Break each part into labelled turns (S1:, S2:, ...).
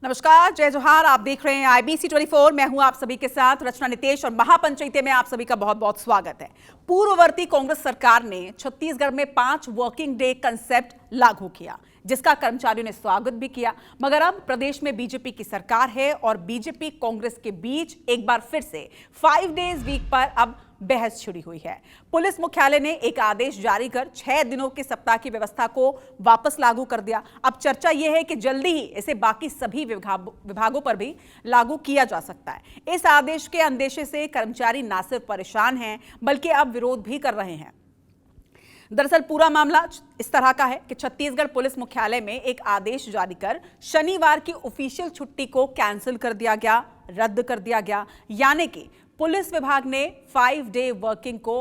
S1: नमस्कार, जय जोहार। आप देख रहे हैं IBC 24। मैं हूं आप सभी के साथ रचना नितेश और महापंचायती में आप सभी का बहुत बहुत स्वागत है। पूर्ववर्ती कांग्रेस सरकार ने छत्तीसगढ़ में 5 वर्किंग डे कंसेप्ट लागू किया, जिसका कर्मचारियों ने स्वागत भी किया। मगर अब प्रदेश में बीजेपी की सरकार है और बीजेपी कांग्रेस के बीच एक बार फिर से 5 डेज वीक पर अब बहस छिड़ी हुई है। पुलिस मुख्यालय ने एक आदेश जारी कर 6 दिनों के सप्ताह की व्यवस्था को वापस लागू कर दिया। अब चर्चा यह है कि जल्दी ही इसे बाकी सभी विभागों पर भी लागू किया जा सकता है। इस आदेश के अंदेशे से कर्मचारी ना सिर्फ परेशान हैं, बल्कि अब विरोध भी कर रहे हैं। दरअसल पूरा मामला इस तरह का है कि छत्तीसगढ़ पुलिस मुख्यालय में एक आदेश जारी कर शनिवार की ऑफिशियल छुट्टी को कैंसिल कर दिया गया, रद्द कर दिया गया। यानी कि पुलिस विभाग ने 5 डे वर्किंग को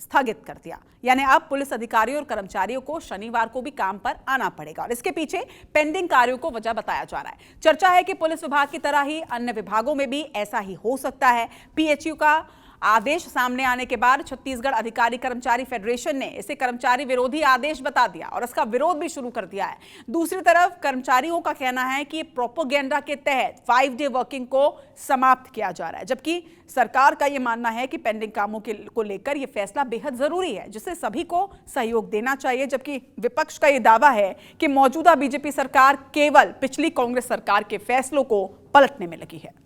S1: स्थगित कर दिया। यानी अब पुलिस अधिकारियों और कर्मचारियों को शनिवार को भी काम पर आना पड़ेगा और इसके पीछे पेंडिंग कार्यों को वजह बताया जा रहा है। चर्चा है कि पुलिस विभाग की तरह ही अन्य विभागों में भी ऐसा ही हो सकता है। PHU का आदेश सामने आने के बाद छत्तीसगढ़ अधिकारी कर्मचारी फेडरेशन ने इसे कर्मचारी विरोधी आदेश बता दिया और इसका विरोध भी शुरू कर दिया है। दूसरी तरफ कर्मचारियों का कहना है कि प्रोपेगेंडा के तहत 5 डे वर्किंग को समाप्त किया जा रहा है, जबकि सरकार का यह मानना है कि पेंडिंग कामों को लेकर यह फैसला बेहद जरूरी है, जिससे सभी को सहयोग देना चाहिए। जबकि विपक्ष का यह दावा है कि मौजूदा बीजेपी सरकार केवल पिछली कांग्रेस सरकार के फैसलों को पलटने में लगी है।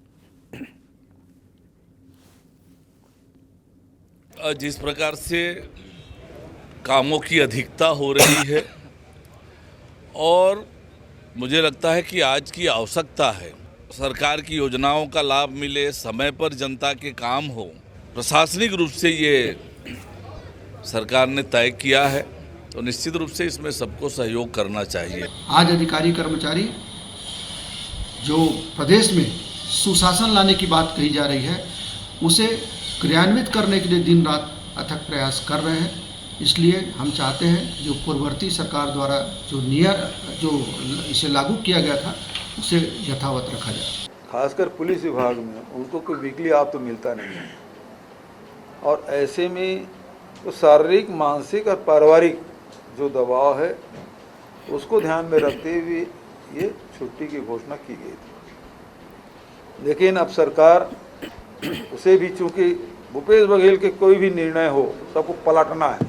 S2: जिस प्रकार से कामों की अधिकता हो रही है और मुझे लगता है कि आज की आवश्यकता है सरकार की योजनाओं का लाभ मिले, समय पर जनता के काम हो, प्रशासनिक रूप से ये सरकार ने तय किया है, तो निश्चित रूप से इसमें सबको सहयोग करना चाहिए।
S3: आज अधिकारी कर्मचारी जो प्रदेश में सुशासन लाने की बात कही जा रही है, उसे क्रियान्वित करने के लिए दिन रात अथक प्रयास कर रहे हैं। इसलिए हम चाहते हैं जो पूर्ववर्ती सरकार द्वारा जो इसे लागू किया गया था उसे यथावत रखा जाए।
S4: खासकर पुलिस विभाग में उनको कोई वीकली ऑफ तो मिलता नहीं है और ऐसे में तो शारीरिक, मानसिक और पारिवारिक जो दबाव है उसको ध्यान में रखते हुए ये छुट्टी की घोषणा की गई थी। लेकिन अब सरकार उसे भी, चूंकि भूपेश बघेल के कोई भी निर्णय हो सबको पलटना है।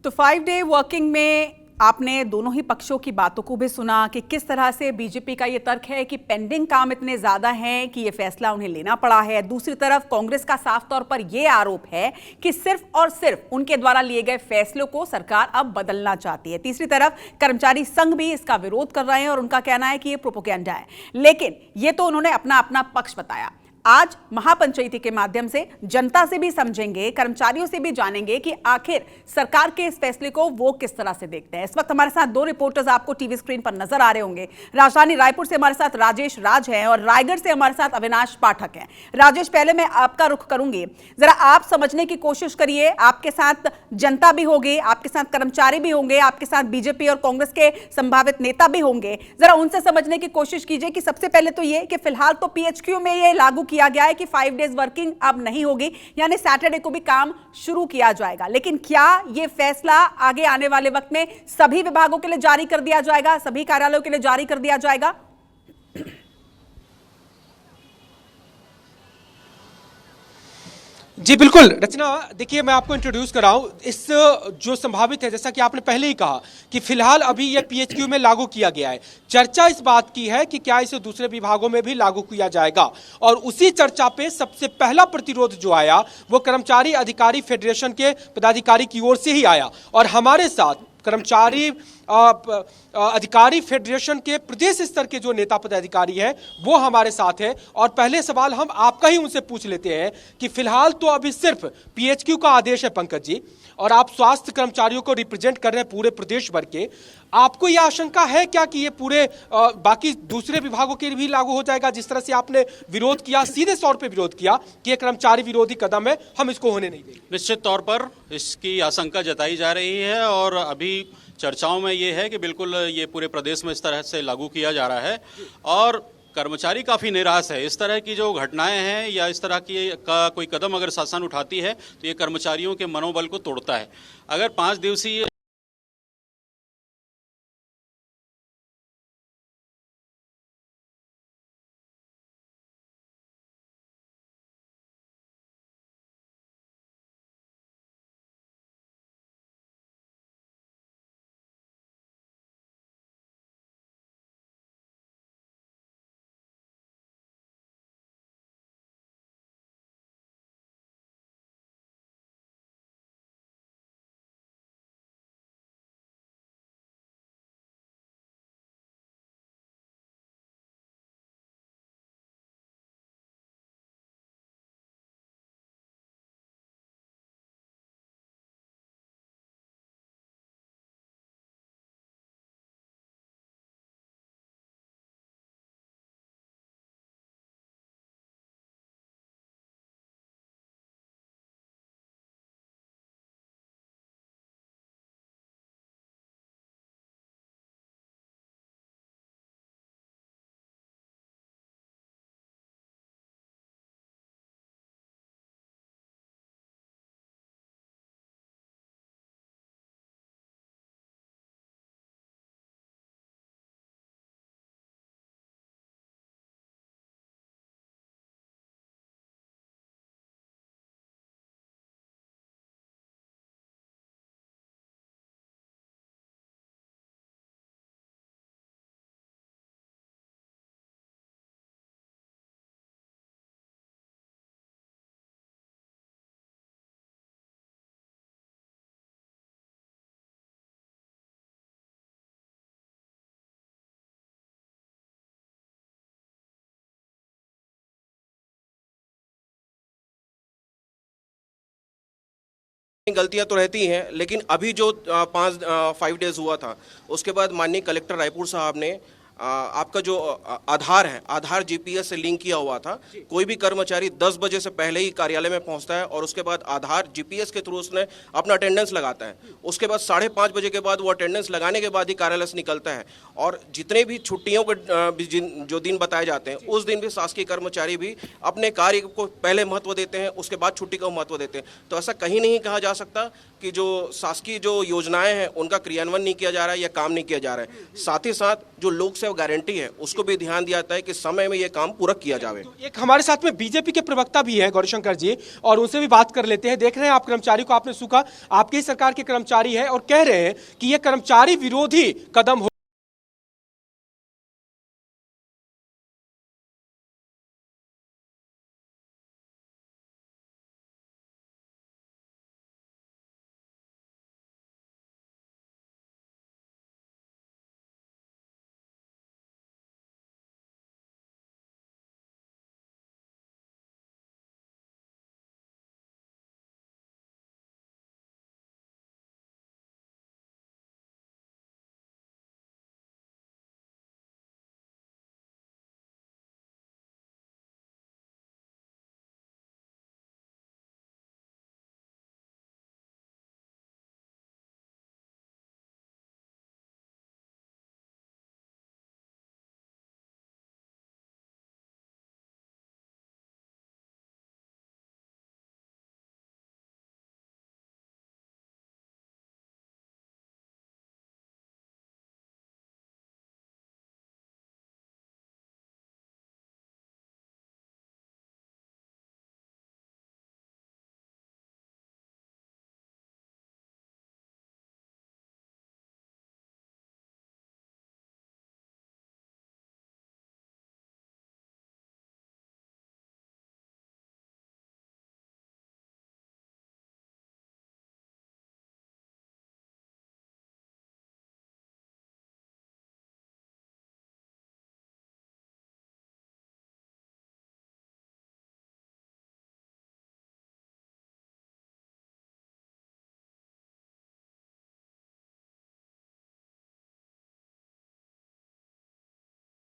S1: तो 5 डे वर्किंग में आपने दोनों ही पक्षों की बातों को भी सुना कि किस तरह से बीजेपी का ये तर्क है कि पेंडिंग काम इतने ज्यादा हैं कि ये फैसला उन्हें लेना पड़ा है। दूसरी तरफ कांग्रेस का साफ तौर पर यह आरोप है कि सिर्फ और सिर्फ उनके द्वारा लिए गए फैसलों को सरकार अब बदलना चाहती है। तीसरी तरफ कर्मचारी संघ भी इसका विरोध कर रहे हैं और उनका कहना है कि ये प्रोपेगेंडा है। लेकिन ये तो उन्होंने अपना अपना पक्ष बताया। आज महापंचायती के माध्यम से जनता से भी समझेंगे, कर्मचारियों से भी जानेंगे कि आखिर सरकार के इस फैसले को वो किस तरह से देखते हैं। इस वक्त हमारे साथ 2 रिपोर्टर्स आपको टीवी स्क्रीन पर नजर आ रहे होंगे। राजधानी रायपुर से हमारे साथ राजेश राज हैं और रायगढ़ से हमारे साथ अविनाश पाठक हैं। राजेश, पहले मैं आपका रुख करूंगी, जरा आप समझने की कोशिश करिए। आपके साथ जनता भी होगी, आपके साथ कर्मचारी भी होंगे, आपके साथ बीजेपी और कांग्रेस के संभावित नेता भी होंगे। जरा उनसे समझने की कोशिश कीजिए कि सबसे पहले तो ये कि फिलहाल तो PHQ में ये लागू किया गया है कि 5 डेज वर्किंग अब नहीं होगी, यानी सैटरडे को भी काम शुरू किया जाएगा। लेकिन क्या यह फैसला आगे आने वाले वक्त में सभी विभागों के लिए जारी कर दिया जाएगा, सभी कार्यालयों के लिए जारी कर दिया जाएगा?
S5: जी बिल्कुल रचना, देखिए मैं आपको इंट्रोड्यूस कराऊं। इस जो संभावित है, जैसा कि आपने पहले ही कहा कि फिलहाल अभी ये PHQ में लागू किया गया है। चर्चा इस बात की है कि क्या इसे दूसरे विभागों में भी लागू किया जाएगा और उसी चर्चा पे सबसे पहला प्रतिरोध जो आया वो कर्मचारी अधिकारी फेडरेशन के पदाधिकारी की ओर से ही आया और हमारे साथ कर्मचारी अधिकारी फेडरेशन के प्रदेश स्तर के जो नेता पदाधिकारी हैं वो हमारे साथ हैं और पहले सवाल हम आपका ही उनसे पूछ लेते हैं कि फिलहाल तो अभी सिर्फ PHQ का आदेश है पंकज जी, और आप स्वास्थ्य कर्मचारियों को रिप्रेजेंट कर रहे हैं पूरे प्रदेश भर के। आपको यह आशंका है क्या कि ये पूरे बाकी दूसरे विभागों के लिए भी लागू हो जाएगा? जिस तरह से आपने विरोध किया, सीधे तौर पर विरोध किया कि यह कर्मचारी विरोधी कदम है, हम इसको होने नहीं देंगे।
S6: निश्चित तौर पर इसकी आशंका जताई जा रही है और अभी चर्चाओं में ये है कि बिल्कुल ये पूरे प्रदेश में इस तरह से लागू किया जा रहा है और कर्मचारी काफ़ी निराश है। इस तरह की जो घटनाएं हैं या इस तरह की का कोई कदम अगर शासन उठाती है तो ये कर्मचारियों के मनोबल को तोड़ता है। अगर 5 दिवसीय
S7: गलतियां तो रहती हैं, लेकिन अभी जो 5 डेज हुआ था, उसके बाद माननीय कलेक्टर रायपुर साहब ने आपका जो आधार है, आधार जीपीएस से लिंक किया हुआ था। कोई भी कर्मचारी 10 बजे से पहले ही कार्यालय में पहुंचता है और उसके बाद आधार जीपीएस के थ्रू उसने अपना अटेंडेंस लगाता है। उसके बाद 5:30 बजे के बाद वो अटेंडेंस लगाने के बाद ही कार्यालय से निकलता है। और जितने भी छुट्टियों के जो दिन बताए जाते हैं, उस दिन भी शासकीय कर्मचारी भी अपने कार्य को पहले महत्व देते हैं, उसके बाद छुट्टी को महत्व देते हैं। तो ऐसा कहीं नहीं कहा जा सकता कि जो शासकीय जो योजनाएं हैं उनका क्रियान्वयन नहीं किया जा रहा है या काम नहीं किया जा रहा है। साथ ही साथ जो लोक सेवा गारंटी है उसको भी ध्यान दिया जाता है कि समय में ये काम पूरा किया जावे।
S5: तो एक हमारे साथ में बीजेपी के प्रवक्ता भी हैं गौरीशंकर जी, और उनसे भी बात कर लेते हैं। देख रहे हैं आप कर्मचारी को, आपने सुखा आपकी सरकार के कर्मचारी है और कह रहे हैं कि ये कर्मचारी विरोधी कदम हो।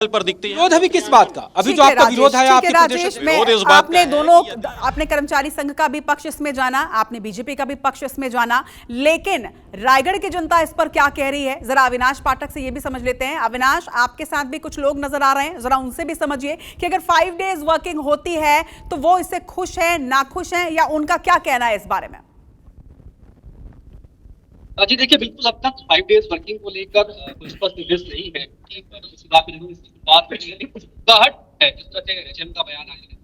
S6: पर दिखती है।
S5: विरोध अभी किस बात का? अभी जो आपका विरोध है आपके प्रदेश में,
S6: विरोध इस बात
S1: आपने
S6: का है
S1: दोनों,
S6: कि-
S1: आपने कर्मचारी संघ का भी पक्ष इसमें जाना, आपने बीजेपी का भी पक्ष इसमें जाना, लेकिन रायगढ़ की जनता इस पर क्या कह रही है, जरा अविनाश पाठक से ये भी समझ लेते हैं। अविनाश, आपके साथ भी कुछ लोग नजर आ रहे हैं, जरा उनसे भी समझिए कि अगर 5 डेज वर्किंग होती है तो वो इससे खुश है, नाखुश है, या उनका क्या कहना है इस बारे में?
S8: जी देखिए, बिल्कुल अब तक 5 डेज वर्किंग को लेकर कुछ स्पष्ट निर्देश नहीं है कि बात नहीं है, कुछ घबराहट है। जिस तरह से एचएम का बयान आया है,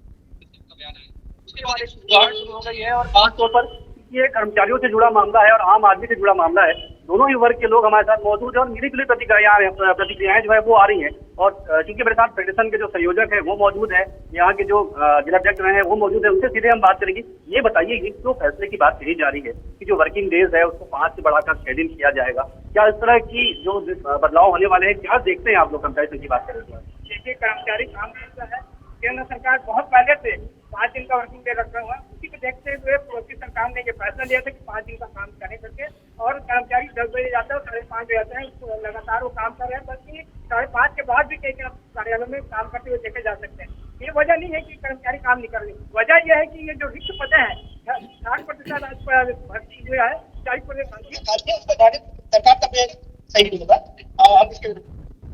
S8: उसके बाद एक घबराहट शुरू हो गई है और खासतौर पर ये कर्मचारियों से जुड़ा मामला है और आम आदमी से जुड़ा मामला है। दोनों ही वर्ग के लोग हमारे साथ मौजूद है और मिली जुली प्रतिक्रियाएं जो है वो आ रही हैं। और क्योंकि मेरे साथ फेडरेशन के जो संयोजक है वो मौजूद है, यहाँ के जो जिलाध्यक्ष रहे हैं वो मौजूद है, उनसे सीधे हम बात करेंगे। ये बताइए कि जो फैसले की बात कही जा रही है कि जो वर्किंग डेज है उसको 5 से बढ़ाकर 6 दिन किया जाएगा, क्या इस तरह की जो बदलाव होने वाले हैं, क्या देखते हैं आप लोग कर्मचारी संघ की बात करेंगे?
S9: देखिए, कर्मचारी काम करता है, केंद्र सरकार बहुत पहले से 5 दिन का वर्किंग डे रखा हुआ है। उसी को देखते हुए पूर्वी सरकार ने ये फैसला लिया था कि 5 दिन का काम करें करके, और कर्मचारी 10 बजे जाता है और 5:30 बजे जाते हैं, लगातार वो काम कर रहे हैं। बल्कि 5:30 के बाद भी कई कार्यालयों में काम करते हुए देखे जा सकते हैं। ये वजह नहीं है कि कर्मचारी काम नहीं कर रहे, वजह यह है कि ये जो रिक्त पद है 60% आज भर्ती जो है 40%
S8: सरकार का सही नहीं होगा।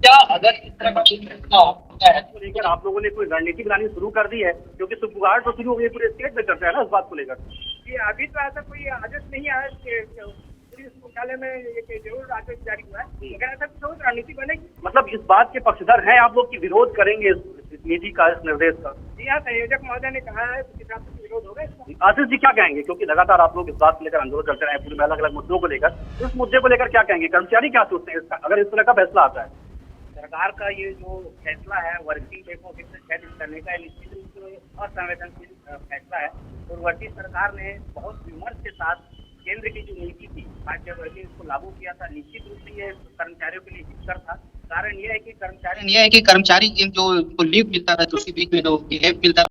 S8: क्या अगर इस तरह का होता है तो लेकर आप लोगों ने कोई रणनीति बनानी शुरू कर दी है? क्योंकि सुबुगाहट तो शुरू हो गई पूरे स्टेट में, चर्चा है ना इस बात को लेकर।
S9: ये अभी तो ऐसा कोई आदेश नहीं आया कि पुलिस मुख्यालय में ये जरूर आदेश जारी हुआ है, अगर ऐसा कुछ रणनीति बनेगी।
S8: मतलब इस बात के पक्षधर हैं आप लोग की विरोध करेंगे इस नीति का, इस निर्देश का?
S9: जी हाँ, संयोजक महोदय ने कहा है, उस हिसाब से विरोध होगा इसका।
S8: आशीष जी क्या कहेंगे, क्योंकि लगातार आप लोग इस बात को लेकर आंदोलन करते रहे पूरे में अलग अलग मुद्दों को लेकर, इस मुद्दे को लेकर क्या कहेंगे? कर्मचारी क्या सोचते हैं इसका, अगर इस तरह का फैसला आता है?
S9: सरकार का ये जो फैसला है वर्किंग डे को 6 दिन करने का, निश्चित रूप से असंवेदनशील फैसला है। पूर्ववर्ती सरकार ने बहुत विमर्श के साथ केंद्र की जो नीति थी 5 डे वर्किंग को लागू किया था। निश्चित रूप से ये कर्मचारियों के लिए हितकर था। कारण यह है कि कर्मचारी जो लीव मिलता था तो उसकी बीच में जो मिलता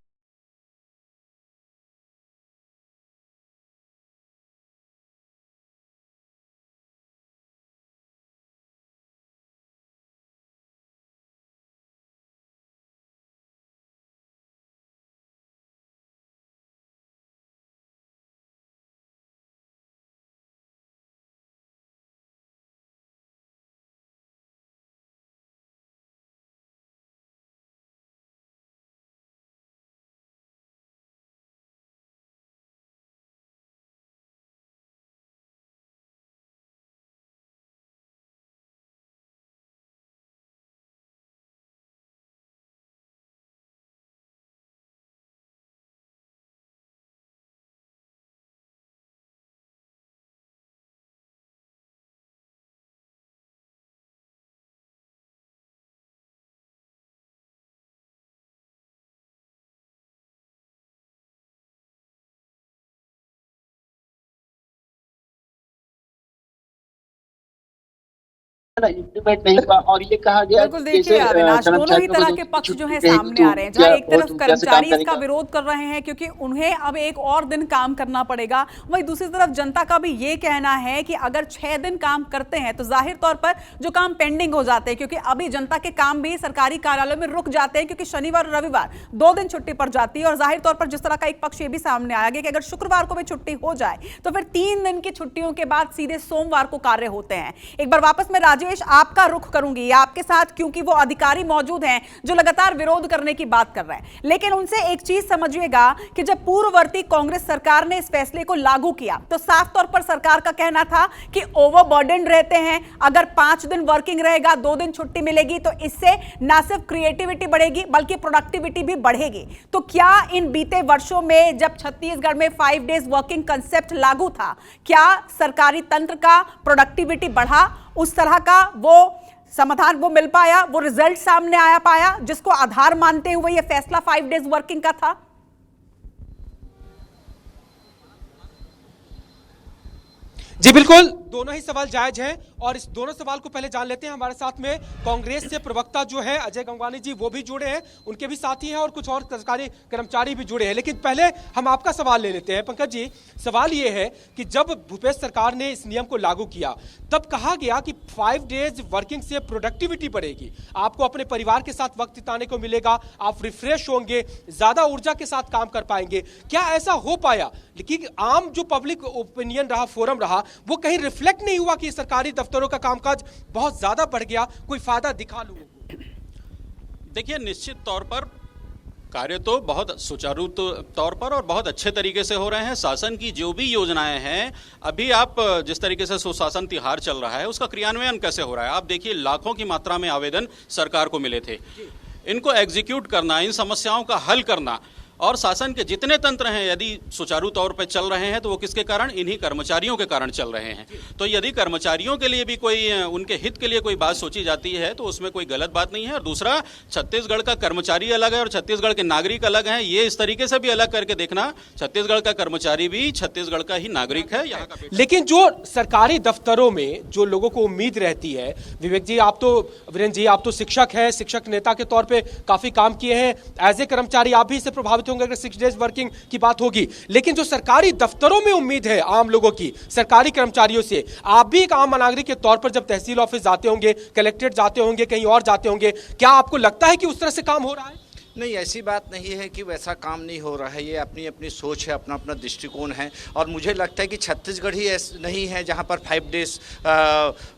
S8: ना इम्प्लीमेंट नहीं हुआ, और ये कहा गया
S1: बिल्कुल देखिए अविनाश, दोनों ही तरह के पक्ष जो है सामने आ रहे हैं। जहाँ एक तरफ कर्मचारी इसका विरोध कर रहे हैं क्योंकि उन्हें अब एक और दिन काम करना पड़ेगा, वहीं दूसरी तरफ जनता का भी ये कहना है कि अगर 6 दिन काम करते हैं तो जाहिर तौर पर जो काम पेंडिंग हो जाते हैं, क्योंकि अभी जनता के काम भी सरकारी कार्यालयों में रुक जाते हैं क्योंकि शनिवार और रविवार 2 दिन छुट्टी पड़ जाती है। और जाहिर तौर पर जिस तरह का एक पक्ष ये भी सामने आया गया कि अगर शुक्रवार को भी छुट्टी हो जाए तो फिर 3 दिन की छुट्टियों के बाद सीधे सोमवार को कार्य होते हैं। एक बार वापस मैं राजेश आपका रुख करूंगी आपके साथ, क्योंकि वो अधिकारी मौजूद हैं जो लगातार विरोध करने की बात कर रहे हैं, लेकिन उनसे एक चीज समझिएगा कि जब पूर्ववर्ती कांग्रेस सरकार ने इस फैसले को लागू किया तो साफ तौर पर सरकार का कहना था कि ओवरबर्डन रहते हैं, अगर 5 दिन वर्किंग रहेगा 2 दिन छुट्टी मिलेगी तो इससे ना सिर्फ क्रिएटिविटी बढ़ेगी बल्कि प्रोडक्टिविटी भी बढ़ेगी। तो क्या इन बीते वर्षों में जब छत्तीसगढ़ में 5 डेज वर्किंग कंसेप्ट लागू था, क्या सरकारी तंत्र का प्रोडक्टिविटी बढ़ा, उस तरह का वो समाधान वो मिल पाया, वो रिजल्ट सामने आया पाया जिसको आधार मानते हुए ये फैसला 5 डेज वर्किंग का था?
S5: जी बिल्कुल, दोनों ही सवाल जायज हैं और इस दोनों सवाल को पहले जान लेते हैं। हमारे साथ में कांग्रेस से प्रवक्ता जो है अजय गंगवानी जी वो भी जुड़े हैं, उनके भी साथी हैं और कुछ और सरकारी कर्मचारी भी जुड़े हैं। लेकिन पहले हम आपका सवाल ले लेते हैं। पंकज जी, सवाल ये है कि जब भूपेश सरकार ने इस नियम को लागू किया तब कहा गया कि 5 डेज वर्किंग से प्रोडक्टिविटी बढ़ेगी, आपको अपने परिवार के साथ वक्त बिताने को मिलेगा, आप रिफ्रेश होंगे, ज्यादा ऊर्जा के साथ काम कर पाएंगे। क्या ऐसा हो पाया? लेकिन आम जो पब्लिक ओपिनियन रहा, फोरम रहा, वो कहीं रिफ्लेक्ट नहीं हुआ कि सरकारी दफ्तरों का कामकाज बहुत ज्यादा बढ़ गया, कोई फायदा दिखा लोगों को?
S6: देखिए, निश्चित तौर पर कार्य तो बहुत सुचारू तौर पर और बहुत अच्छे तरीके से हो रहे हैं। शासन की जो भी योजनाएं हैं, अभी आप जिस तरीके से सुशासन तिहार चल रहा है उसका क्रियान्वयन कैसे हो रहा है आप देखिए। लाखों की मात्रा में आवेदन सरकार को मिले थे, इनको एग्जीक्यूट करना, इन समस्याओं का हल करना, और शासन के जितने तंत्र हैं यदि सुचारू तौर पर चल रहे हैं तो वो किसके कारण? इन्हीं कर्मचारियों के कारण चल रहे हैं। तो यदि कर्मचारियों के लिए भी कोई, उनके हित के लिए कोई बात सोची जाती है तो उसमें कोई गलत बात नहीं है। और दूसरा, छत्तीसगढ़ का कर्मचारी अलग है और छत्तीसगढ़ के नागरिक अलग हैं, ये इस तरीके से भी अलग करके देखना। छत्तीसगढ़ का कर्मचारी भी छत्तीसगढ़ का ही नागरिक है, यहाँ का।
S5: लेकिन जो सरकारी दफ्तरों में जो लोगों को उम्मीद रहती है, विवेक जी आप तो, वीरेंद्र जी आप तो शिक्षक हैं, शिक्षक नेता के तौर पे काफी काम किए हैं, एज ए कर्मचारी आप भी इससे प्रभावित होंगे अगर 6 डेज वर्किंग की बात होगी। लेकिन जो सरकारी दफ्तरों में उम्मीद है आम लोगों की, सरकारी कर्मचारियों से, आप भी एक आम नागरिक के तौर पर जब तहसील ऑफिस जाते होंगे, कलेक्ट्रेट जाते होंगे, कहीं और जाते होंगे, क्या आपको लगता है कि उस तरह से काम हो रहा है?
S10: नहीं, ऐसी बात नहीं है कि वैसा काम नहीं हो रहा है। ये अपनी अपनी सोच है, अपना अपना दृष्टिकोण है। और मुझे लगता है कि छत्तीसगढ़ ही नहीं है जहाँ पर 5 डेज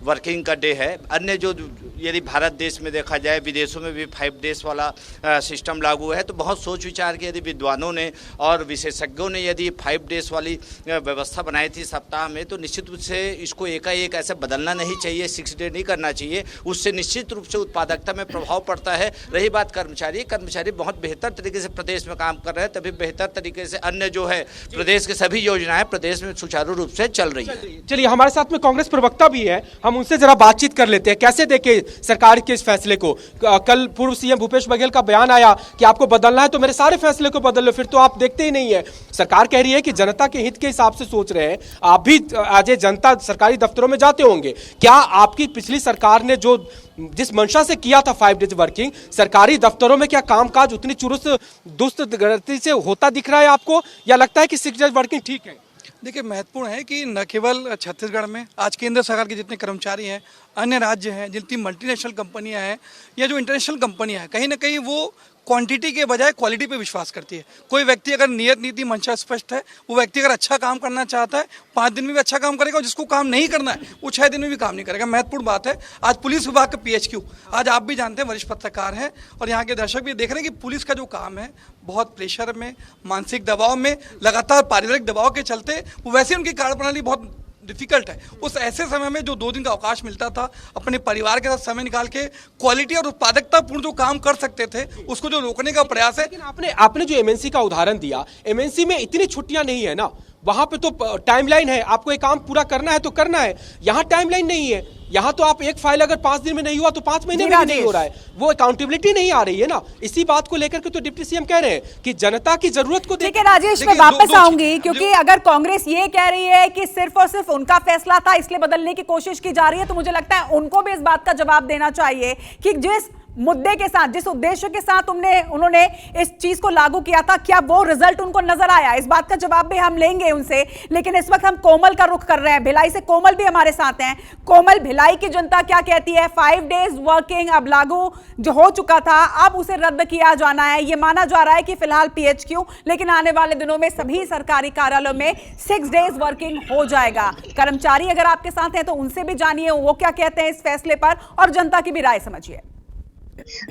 S10: वर्किंग का डे है। अन्य जो, यदि भारत देश में देखा जाए, विदेशों में भी 5 डेज वाला सिस्टम लागू है। तो बहुत सोच विचार के यदि विद्वानों ने और विशेषज्ञों ने यदि 5 डेज वाली व्यवस्था बनाई थी सप्ताह में, तो निश्चित रूप से इसको एकाएक ऐसे बदलना नहीं चाहिए, 6 डे नहीं करना चाहिए। उससे निश्चित रूप से उत्पादकता में प्रभाव पड़ता है। रही बात कर्मचारी बहुत बेहतर तरीके से प्रदेश में काम कर रहे हैं, तभी बेहतर तरीके से अन्य जो है प्रदेश के सभी योजनाएं प्रदेश में सुचारू रूप से चल रही है।
S5: चलिए, हमारे साथ में कांग्रेस प्रवक्ता भी है, हम उनसे जरा बातचीत कर लेते हैं। कैसे देखे सरकार के इस फैसले को? कल पूर्व सीएम भूपेश बघेल का बयान आया कि आपको बदलना है तो मेरे सारे फैसले को बदल लो, फिर तो आप देखते ही नहीं है। सरकार कह रही है कि जनता के हित के हिसाब से सोच रहे हैं। आप भी आज जनता सरकारी दफ्तरों में जाते होंगे, क्या आपकी पिछली सरकार ने जो जिस मंशा से किया था 5 डेज वर्किंग, सरकारी दफ्तरों में क्या कामकाज उतनी चुरुस्त दुरुस्त गति से होता दिख रहा है आपको, या लगता है कि 6 डेज वर्किंग ठीक है?
S11: देखिए, महत्वपूर्ण है कि न केवल छत्तीसगढ़ में आज केंद्र सरकार के जितने कर्मचारी हैं, अन्य राज्य हैं, जितनी मल्टीनेशनल कंपनियां हैं या जो इंटरनेशनल कंपनियां हैं, कहीं ना कहीं वो क्वांटिटी के बजाय क्वालिटी पे विश्वास करती है। कोई व्यक्ति अगर नियत नीति मंशा स्पष्ट है, वो व्यक्ति अगर अच्छा काम करना चाहता है 5 दिन में भी अच्छा काम करेगा, और जिसको काम नहीं करना है वो 6 दिन में भी काम नहीं करेगा। महत्वपूर्ण बात है। आज पुलिस विभाग का PHQ, आज आप भी जानते हैं, वरिष्ठ पत्रकार हैं और यहाँ के दर्शक भी देख रहे हैं कि पुलिस का जो काम है बहुत प्रेशर में, मानसिक दबाव में, लगातार पारिवारिक दबाव के चलते वो वैसे उनकी कार्यप्रणाली बहुत डिफिकल्ट है। उस ऐसे समय में जो 2 दिन का अवकाश मिलता था, अपने परिवार के साथ समय निकाल के क्वालिटी और उत्पादकता पूर्ण जो काम कर सकते थे, उसको जो रोकने का प्रयास है।
S5: लेकिन आपने जो MNC का उदाहरण दिया, MNC में इतनी छुट्टियां नहीं है ना, वहां पे तो टाइमलाइन है, आपको एक काम पूरा करना है तो करना है। यहाँ टाइमलाइन नहीं है, यहाँ तो आप एक फाइल अगर 5 दिन में नहीं हुआ तो 5 महीने में भी नहीं हो रहा है, वो अकाउंटेबिलिटी नहीं आ रही है ना। इसी बात को लेकर के तो डिप्टी सीएम कह रहे हैं कि जनता की जरूरत को
S1: ठीक है राजेश, मैं वापस आऊंगी, क्योंकि अगर कांग्रेस ये कह रही है कि सिर्फ और सिर्फ उनका फैसला था इसलिए बदलने की कोशिश की जा रही है, तो मुझे लगता है उनको भी इस बात का जवाब देना चाहिए कि जिस मुद्दे के साथ, जिस उद्देश्य के साथ उन्होंने इस चीज को लागू किया था, क्या वो रिजल्ट उनको नजर आया? इस बात का जवाब भी हम लेंगे उनसे। लेकिन इस वक्त हम कोमल का रुख कर रहे हैं, भिलाई से कोमल भी हमारे साथ हैं। कोमल, भिलाई की जनता क्या कहती है? 5 डेज वर्किंग अब लागू जो हो चुका था, अब उसे रद्द किया जाना है। ये माना जा रहा है कि फिलहाल PHQ, लेकिन आने वाले दिनों में सभी सरकारी कार्यालयों में 6 डेज वर्किंग हो जाएगा। कर्मचारी अगर आपके साथ हैं तो उनसे भी जानिए वो क्या कहते हैं इस फैसले पर, और जनता की भी राय समझिए।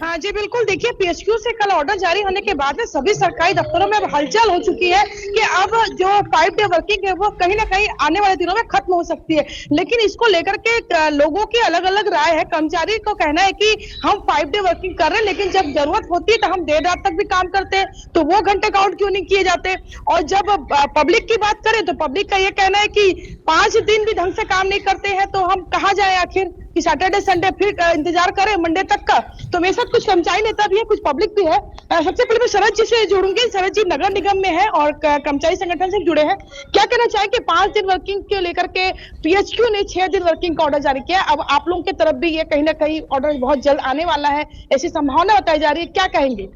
S12: हाँ जी बिल्कुल, देखिए PHQ से कल ऑर्डर जारी होने के बाद में सभी सरकारी दफ्तरों में अब हलचल हो चुकी है कि अब जो 5 डे वर्किंग है वो कहीं ना कहीं आने वाले दिनों में खत्म हो सकती है। लेकिन इसको लेकर के लोगों की अलग अलग राय है। कर्मचारी को कहना है कि हम 5 डे वर्किंग कर रहे हैं, लेकिन जब जरूरत होती है तो हम देर रात तक भी काम करते हैं, तो वो घंटे काउंट क्यों नहीं किए जाते। और जब पब्लिक की बात करें तो पब्लिक का ये कहना है कि 5 दिन भी ढंग से काम नहीं करते हैं तो हम कहाँ जाए आखिर, कि सैटरडे संडे फिर इंतजार करें मंडे तक का। तो मेरे साथ कुछ कर्मचारी नेता भी है, कुछ पब्लिक भी है। सबसे पहले मैं शरद जी से जुड़ूंगी। शरद जी नगर निगम में है और कर्मचारी संगठन से जुड़े हैं, क्या कहना चाहेंगे? 5 दिन वर्किंग के लेकर के PHQ ने 6 दिन वर्किंग का ऑर्डर जारी किया, अब आप लोगों की तरफ भी ये कहीं ना कहीं ऑर्डर बहुत जल्द आने वाला है, ऐसी संभावना बताई जा रही है, क्या कहेंगे?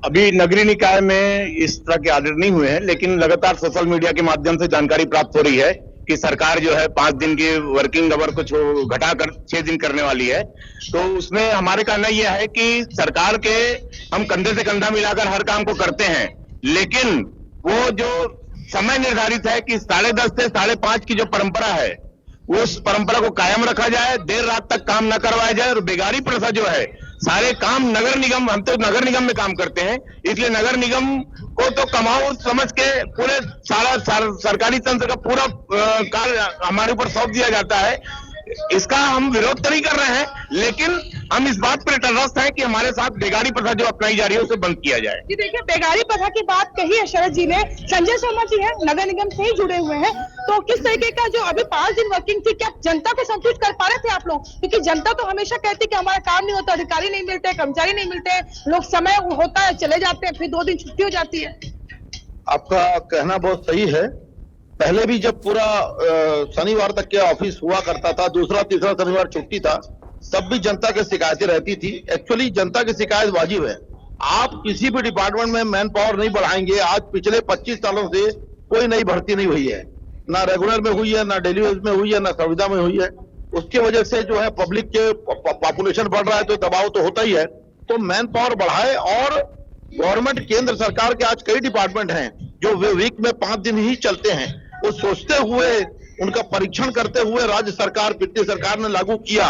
S13: अभी नगरीय निकाय में इस तरह के ऑर्डर नहीं हुए हैं, लेकिन लगातार सोशल मीडिया के माध्यम से जानकारी प्राप्त हो रही है कि सरकार जो है 5 दिन की वर्किंग आवर को घटाकर 6 दिन करने वाली है। तो उसमें हमारे कहना यह है कि सरकार के हम कंधे से कंधा मिलाकर हर काम को करते हैं, लेकिन वो जो समय निर्धारित है कि 10:30 से 5:30 की जो परंपरा है उस परंपरा को कायम रखा जाए, देर रात तक काम न करवाया जाए। और बेगारी प्रथा जो है, सारे काम नगर निगम, हम तो नगर निगम में काम करते हैं, इसलिए नगर निगम को तो कमाओ समझ के पूरे सारा सरकारी तंत्र का पूरा कार्य हमारे ऊपर सौंप दिया जाता है। इसका हम विरोध तो नहीं कर रहे हैं, लेकिन हम इस बात पर तटस्थ हैं कि हमारे साथ बेगारी प्रथा जो अपनाई जा रही है उसे बंद किया जाए।
S12: जी देखिए, बेगारी प्रथा की बात कही है शरद जी ने। संजय शर्मा जी है, नगर निगम से ही जुड़े हुए हैं, तो किस तरीके का जो अभी 5 दिन वर्किंग थी, क्या जनता को संतुष्ट कर पा रहे थे आप लोग? क्योंकि जनता तो हमेशा कहती है कि हमारा काम नहीं होता, अधिकारी नहीं मिलते, कर्मचारी नहीं मिलते, लोग समय होता है चले जाते हैं, फिर 2 दिन छुट्टी हो जाती है।
S13: आपका कहना बहुत सही है। पहले भी जब पूरा शनिवार तक के ऑफिस हुआ करता था, दूसरा तीसरा शनिवार छुट्टी था, तब भी जनता की शिकायतें रहती थी। एक्चुअली जनता की शिकायत वाजिब है। आप किसी भी डिपार्टमेंट में मैन पावर नहीं बढ़ाएंगे। आज पिछले 25 सालों से कोई नई भर्ती नहीं हुई है, ना रेगुलर में हुई है, ना डेली वेज में हुई है, ना संविदा में हुई है। उसकी वजह से जो है पब्लिक के पॉपुलेशन बढ़ रहा है तो दबाव तो होता ही है। तो मैन पावर बढ़ाए। और गवर्नमेंट, केंद्र सरकार के आज कई डिपार्टमेंट हैं जो वीक में 5 दिन ही चलते हैं। वो सोचते हुए, उनका परीक्षण करते हुए राज्य सरकार, पिछली सरकार ने लागू किया,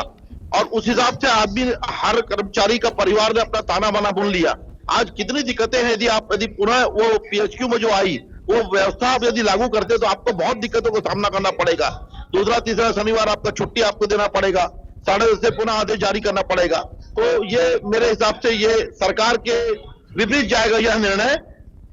S13: और उस हिसाब से आदमी, हर कर्मचारी का परिवार ने अपना ताना बाना बुन लिया। आज कितनी दिक्कतें हैं। यदि पुनः वो PHQ में जो आई वो व्यवस्था आप यदि लागू करते तो आपको बहुत दिक्कतों का सामना करना पड़ेगा। दूसरा तीसरा शनिवार आपका छुट्टी आपको देना पड़ेगा, 10:30 से पुनः आदेश जारी करना पड़ेगा। तो ये मेरे हिसाब से ये सरकार के विपरीत जाएगा यह निर्णय।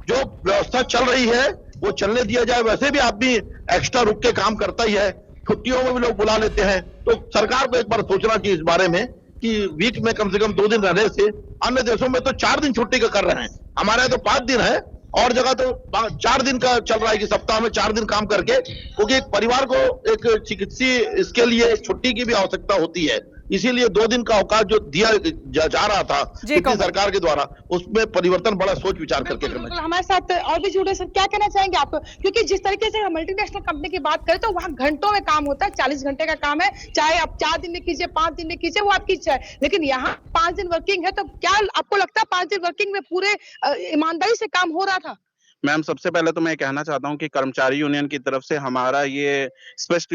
S13: जो व्यवस्था चल रही है वो चलने दिया जाए। वैसे भी आदमी एक्स्ट्रा रुक के काम करता ही है, छुट्टियों में भी लोग बुला लेते हैं। तो सरकार को एक बार सोचना चाहिए इस बारे में कि वीक में कम से कम 2 दिन रहने से, अन्य देशों में तो 4 दिन छुट्टी का कर रहे हैं, हमारे यहाँ तो 5 दिन है, और जगह तो 4 दिन का चल रहा है कि सप्ताह में 4 दिन काम करके, क्योंकि एक परिवार को एक चिकित्सीय इसके लिए छुट्टी की भी आवश्यकता होती है। इसीलिए 2 दिन का अवकाश जो दिया जा रहा था पिछली सरकार के द्वारा, उसमें परिवर्तन बड़ा सोच विचार करके करना चाहिए।
S12: हमारे साथ और भी जुड़े सर, क्या कहना चाहेंगे आप? क्योंकि जिस तरीके से हम मल्टीनेशनल कंपनी की बात करें तो वहाँ घंटों में काम होता है, 40 घंटे का काम है, चाहे आप 4 दिन में कीजिए, 5 दिन में कीजिए, वो आपकी इच्छा है। लेकिन यहाँ 5 दिन वर्किंग है, तो क्या आपको लगता है 5 दिन वर्किंग में पूरे ईमानदारी से काम हो रहा था?
S14: मैम, सबसे पहले तो मैं कहना चाहता हूं कि कर्मचारी यूनियन की तरफ से हमारा ये स्पष्ट